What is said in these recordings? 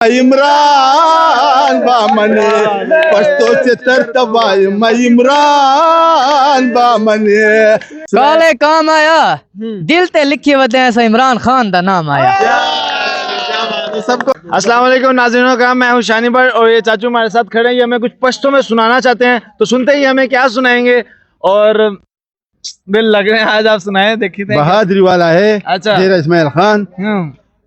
इमरान बामने पश्तो चितर तबाय मैं इमरान बामने काले काम आया दिल ते लिखी वदे ऐसा इमरान खान दा नाम आया। सबको अस्सलाम वालेकुम नाज़रीनों का मैं हूं शानी भट्ट और ये चाचू हमारे साथ खड़े हैं। ये हमें कुछ पश्तो में सुनाना चाहते हैं, तो सुनते ही हमें क्या सुनाएंगे और दिल लग रहे हैं आज आप सुनाए। देखिए बहादुरी वाला है। अच्छा। जेर इस्माइल खान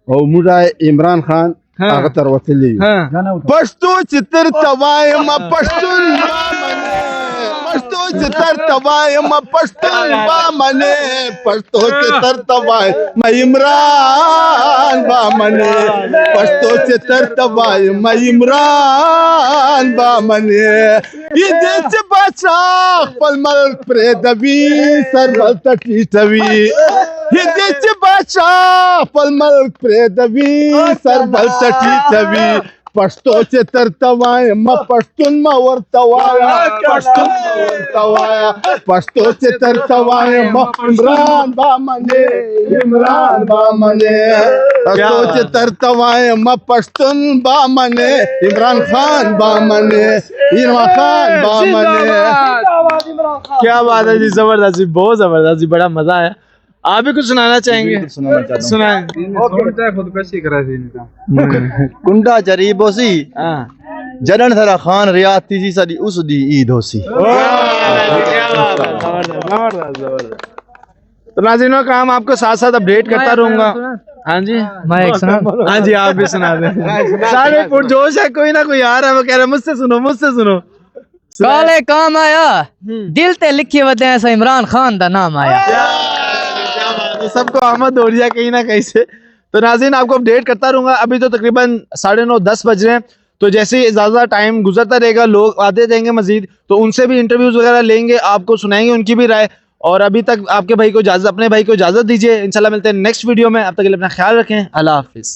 और मुझा इमरान खान आगतर वतली पश्तो चितर तबाय मैं पश्तून बामने पश्तो चितर तबाय मैं पश्तून बामने पश्तो चितर तबाय मैं इमरान बामने पश्तो चितर तबाय मैं इमरान बामने ये देश बचा पलमल प्रेदवी सरबल तटी तवी ये देश बचा पलमल प्रेदवी सरबल तटी तवी पश्तो चितर तवाय मैं पश्तून में वर्तवाया पश्तून में वर्तवाया पश्तो चितर तवाय मैं इमरान बामने पश्तो चितर तवाय मैं पश्तून बामने इमरान खान बामने इमरान खान बामने। क्या बात है जी, जबरदस्त जी, बहुत जबरदस्त जी, बड़ा मजा आया। आप भी कुछ सुनाना चाहेंगे? सुनाएं। कुंडा जरीब होसी जनन थरा खान रियाती जी सदी उस दी ईद होसी। तो नाज़रीनों का हम आपको साथ साथ अपडेट करता रहूंगा। हाँ जी मैं एक सुना। हाँ जी आप भी सुना दें। सारे पुरजोश है, कोई ना कोई आ रहा है, वो कह रहा है मुझसे सुनो मुझसे सुनो। काले काम आया दिल ते लिखी वदे ऐसा इमरान खान दा नाम आया। सबको आमद हो रही है कहीं ना कहीं से। तो नाज़रीन आपको अपडेट करता रहूंगा। अभी तो तकरीबन 9:30-10 बज रहे हैं, तो जैसे ही ज़्यादा टाइम गुजरता रहेगा लोग आते जाएंगे मजीद, तो उनसे भी इंटरव्यूज वगैरह लेंगे, आपको सुनाएंगे उनकी भी राय। और अभी तक आपके भाई को इजाज़त, अपने भाई को इजाज़त दीजिए। इंशाल्लाह मिलते हैं नेक्स्ट वीडियो में। अब तक के लिए अपना ख्याल रखें। अल्लाह हाफिज़।